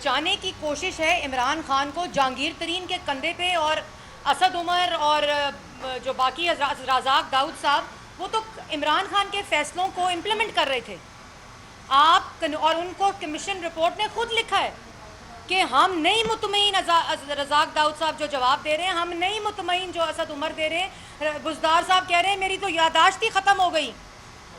بچانے کی کوشش ہے عمران خان کو جہانگیر ترین کے کندھے پہ، اور اسد عمر اور جو باقی رزاق داؤد صاحب وہ تو عمران خان کے فیصلوں کو امپلیمنٹ کر رہے تھے. آپ اور ان کو کمیشن رپورٹ نے خود لکھا ہے کہ ہم نہیں مطمئن، رزاق داؤد صاحب جو جواب دے رہے ہیں ہم نہیں مطمئن جو اسد عمر دے رہے ہیں. بزدار صاحب کہہ رہے ہیں میری تو یادداشت ہی ختم ہو گئی،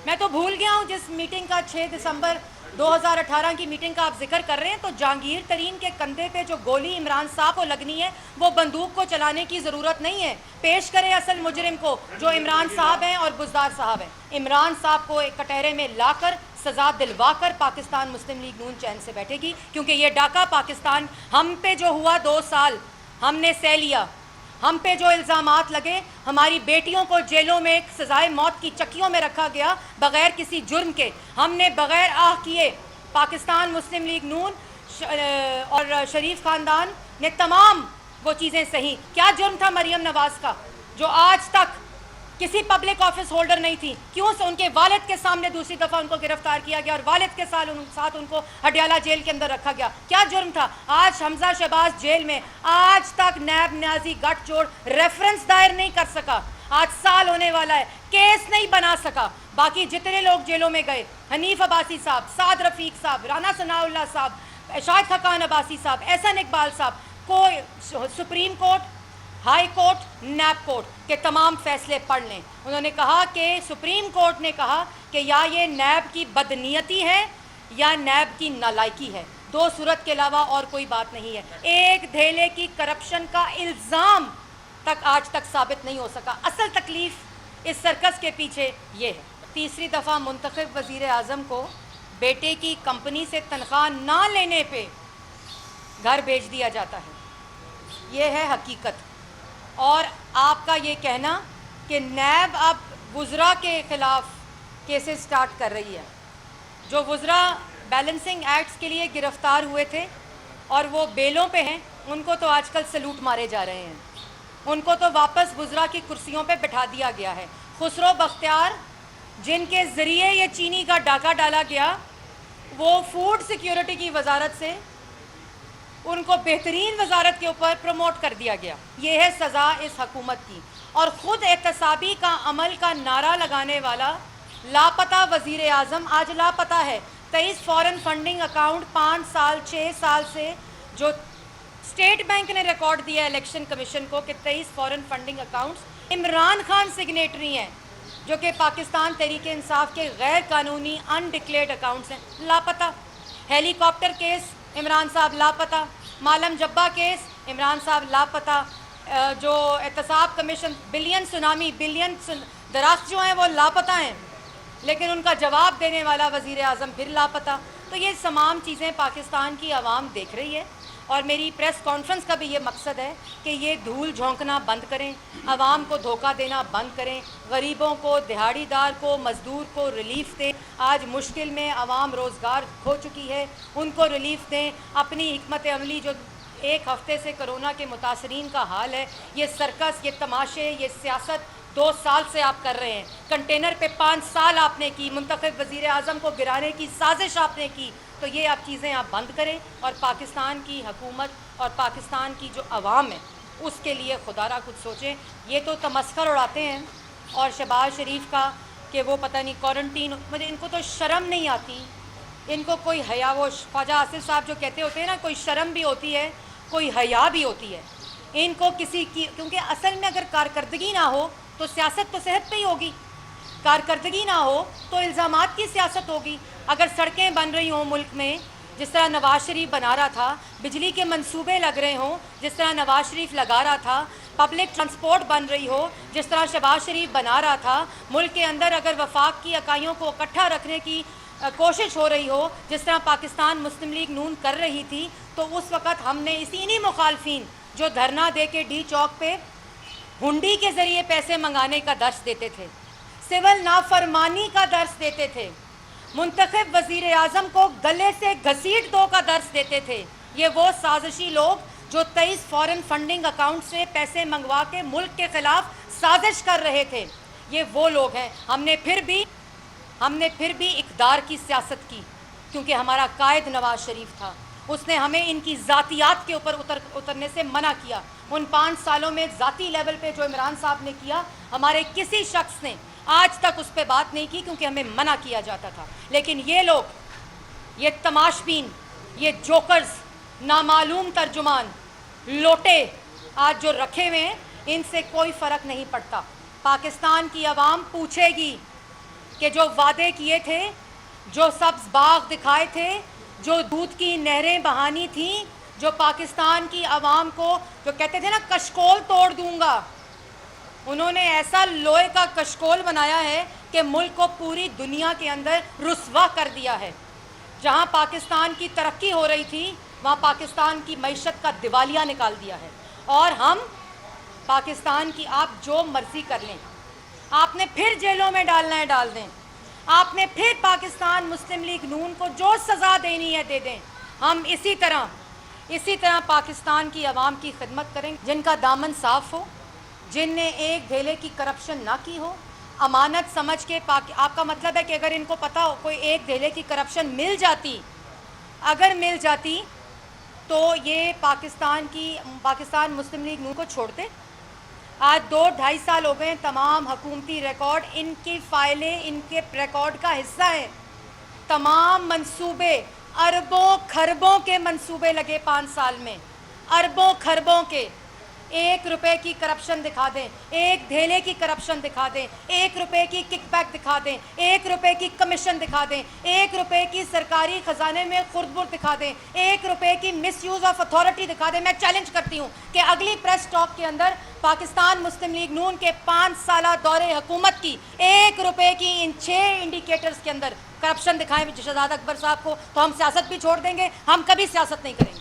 میں تو بھول گیا ہوں جس میٹنگ کا 6 دسمبر 2018 کی میٹنگ کا آپ ذکر کر رہے ہیں. تو جہانگیر ترین کے کندھے پہ جو گولی عمران صاحب کو لگنی ہے وہ بندوق کو چلانے کی ضرورت نہیں ہے. پیش کریں اصل مجرم کو جو عمران صاحب ہیں اور بزدار صاحب ہیں. عمران صاحب کو ایک کٹہرے میں لا کر سزا دلوا کر پاکستان مسلم لیگ نون چین سے بیٹھے گی، کیونکہ یہ ڈاکہ پاکستان ہم پہ جو ہوا 2 سال ہم نے سہ لیا. ہم پہ جو الزامات لگے، ہماری بیٹیوں کو جیلوں میں سزائے موت کی چکیوں میں رکھا گیا بغیر کسی جرم کے. ہم نے بغیر آہ کیے پاکستان مسلم لیگ نون اور شریف خاندان نے تمام وہ چیزیں سہی. کیا جرم تھا مریم نواز کا جو آج تک کسی پبلک آفس ہولڈر نہیں تھی؟ کیوں سے ان کے والد کے سامنے دوسری دفعہ ان کو گرفتار کیا گیا اور والد کے ساتھ ان کو ہڈیالہ جیل کے اندر رکھا گیا؟ کیا جرم تھا؟ آج حمزہ شہباز جیل میں، آج تک نیب نیازی گٹھ جوڑ ریفرنس دائر نہیں کر سکا. آج سال ہونے والا ہے، کیس نہیں بنا سکا. باقی جتنے لوگ جیلوں میں گئے، حنیف عباسی صاحب، سعد رفیق صاحب، رانا ثناء اللہ صاحب، شاہد خاقان عباسی صاحب، احسن اقبال صاحب کو supreme court, high court, NAB court کے تمام فیصلے پڑھ لیں. انہوں نے کہا کہ سپریم کورٹ نے کہا کہ یا یہ نیب کی بدنیتی ہے یا نیب کی نالائکی ہے، 2 صورت کے علاوہ اور کوئی بات نہیں ہے. ایک دھیلے کی کرپشن کا الزام تک آج تک ثابت نہیں ہو سکا. اصل تکلیف اس سرکس کے پیچھے یہ ہے. تیسری دفعہ منتخب وزیر اعظم کو بیٹے کی کمپنی سے تنخواہ نہ لینے پہ گھر بھیج دیا جاتا ہے. یہ ہے حقیقت. اور آپ کا یہ کہنا کہ نیب اب وزراء کے خلاف کیسز سٹارٹ کر رہی ہے، جو وزراء بیلنسنگ ایکٹس کے لیے گرفتار ہوئے تھے اور وہ بیلوں پہ ہیں، ان کو تو آج کل سلوٹ مارے جا رہے ہیں. ان کو تو واپس وزراء کی کرسیوں پہ بٹھا دیا گیا ہے. خسرو بختیار جن کے ذریعے یہ چینی کا ڈاکہ ڈالا گیا، وہ فوڈ سیکیورٹی کی وزارت سے ان کو بہترین وزارت کے اوپر پروموٹ کر دیا گیا. یہ ہے سزا اس حکومت کی. اور خود احتسابی کا عمل کا نعرہ لگانے والا لاپتہ وزیر اعظم آج لاپتہ ہے. 23 فارن فنڈنگ اکاؤنٹ 5 سال 6 سال سے جو اسٹیٹ بینک نے ریکارڈ دیا الیکشن کمیشن کو کہ 23 foreign funding accounts Imran Khan signatory ہیں، جو کہ پاکستان تحریک انصاف کے غیر قانونی انڈکلیئرڈ اکاؤنٹس ہیں، لاپتہ. ہیلی کاپٹر کیس عمران صاحب لاپتہ. مالم جبہ کیس عمران صاحب لاپتہ. جو احتساب کمیشن بلین سونامی، بلین درخت جو ہیں وہ لاپتہ ہیں، لیکن ان کا جواب دینے والا وزیر اعظم پھر لاپتہ. تو یہ تمام چیزیں پاکستان کی عوام دیکھ رہی ہے. اور میری پریس کانفرنس کا بھی یہ مقصد ہے کہ یہ دھول جھونکنا بند کریں، عوام کو دھوکہ دینا بند کریں، غریبوں کو، دہاڑی دار کو، مزدور کو ریلیف دیں. آج مشکل میں عوام روزگار کھو چکی ہے، ان کو ریلیف دیں. اپنی حکمت عملی جو 1 ہفتے سے کرونا کے متاثرین کا حال ہے، یہ سرکس، یہ تماشے، یہ سیاست 2 سال سے آپ کر رہے ہیں. کنٹینر پہ 5 سال آپ نے کی، منتخب وزیر اعظم کو گرانے کی سازش آپ نے کی. تو یہ آپ چیزیں آپ بند کریں اور پاکستان کی حکومت اور پاکستان کی جو عوام ہے اس کے لیے خدا را کچھ سوچیں. یہ تو تمسخر اڑاتے ہیں. اور شہباز شریف کا کہ وہ پتہ نہیں کوارنٹین، مجھے ان کو تو شرم نہیں آتی، ان کو کوئی حیا، وہ خواجہ آصف صاحب جو کہتے ہوتے ہیں نا، کوئی شرم بھی ہوتی ہے، کوئی حیا بھی ہوتی ہے ان کو کسی کی. کیونکہ اصل میں اگر کارکردگی نہ ہو تو سیاست تو صحت پہ ہی ہوگی، کارکردگی نہ ہو تو الزامات کی سیاست ہوگی. اگر سڑکیں بن رہی ہوں ملک میں جس طرح نواز شریف بنا رہا تھا، بجلی کے منصوبے لگ رہے ہوں جس طرح نواز شریف لگا رہا تھا، پبلک ٹرانسپورٹ بن رہی ہو جس طرح شہباز شریف بنا رہا تھا، ملک کے اندر اگر وفاق کی اکائیوں کو اکٹھا رکھنے کی کوشش ہو رہی ہو جس طرح پاکستان مسلم لیگ نون کر رہی تھی، تو اس وقت ہم نے انہی مخالفین جو دھرنا دے کے ڈی چوک پہ ہنڈی کے ذریعے پیسے منگانے کا درس دیتے تھے، سول نافرمانی کا درس دیتے تھے، منتخب وزیر اعظم کو گلے سے گھسیٹ دو کا درس دیتے تھے، یہ وہ سازشی لوگ جو 23 فارن فنڈنگ اکاؤنٹ سے پیسے منگوا کے ملک کے خلاف سازش کر رہے تھے، یہ وہ لوگ ہیں. ہم نے پھر بھی اقدار کی سیاست کی، کیونکہ ہمارا قائد نواز شریف تھا. اس نے ہمیں ان کی ذاتیات کے اوپر اترنے سے منع کیا. ان 5 سالوں میں ذاتی لیول پہ جو عمران صاحب نے کیا, ہمارے کسی شخص نے آج تک اس پہ بات نہیں کی کیونکہ ہمیں منع کیا جاتا تھا. لیکن یہ لوگ, یہ تماش بین, یہ جوکرز, نامعلوم ترجمان, لوٹے آج جو رکھے ہوئے ہیں, ان سے کوئی فرق نہیں پڑتا. پاکستان کی عوام پوچھے گی کہ جو وعدے کیے تھے, جو سبز باغ دکھائے تھے, جو دودھ کی نہریں بہانی تھیں, جو پاکستان کی عوام کو جو کہتے تھے نا کشکول توڑ دوں گا, انہوں نے ایسا لوہے کا کشکول بنایا ہے کہ ملک کو پوری دنیا کے اندر رسوا کر دیا ہے. جہاں پاکستان کی ترقی ہو رہی تھی وہاں پاکستان کی معیشت کا دیوالیہ نکال دیا ہے. اور ہم پاکستان کی آپ جو مرضی کر لیں, آپ نے پھر جیلوں میں ڈالنا ہے ڈال دیں, آپ نے پھر پاکستان مسلم لیگ نون کو جو سزا دینی ہے دے دیں. ہم اسی طرح پاکستان کی عوام کی خدمت کریں. جن کا دامن صاف ہو, جن نے ایک دھیلے کی کرپشن نہ کی ہو, امانت سمجھ کے آپ کا مطلب ہے کہ اگر ان کو پتہ ہو کوئی ایک دھیلے کی کرپشن مل جاتی تو یہ پاکستان مسلم لیگ نون کو چھوڑتے. آج 2-2.5 سال ہو گئے, تمام حکومتی ریکارڈ ان کی فائلیں ان کے ریکارڈ کا حصہ ہیں. تمام منصوبے, اربوں خربوں کے منصوبے لگے 5 سال میں, اربوں خربوں کے. 1 روپے کی کرپشن دکھا دیں, 1 دھیلے کی کرپشن دکھا دیں, 1 روپے کی کک بیک دکھا دیں, 1 روپے کی کمیشن دکھا دیں, 1 روپے کی سرکاری خزانے میں خرد برد دکھا دیں, 1 روپے کی مس یوز آف اتھارٹی دکھا دیں. میں چیلنج کرتی ہوں کہ اگلی پریس ٹاک کے اندر پاکستان مسلم لیگ نون کے 5 سالہ دور حکومت کی 1 روپے کی ان 6 انڈیکیٹرز کے اندر کرپشن دکھائیں شہزاد اکبر صاحب کو, تو ہم سیاست بھی چھوڑ دیں گے, ہم کبھی سیاست نہیں کریں گے.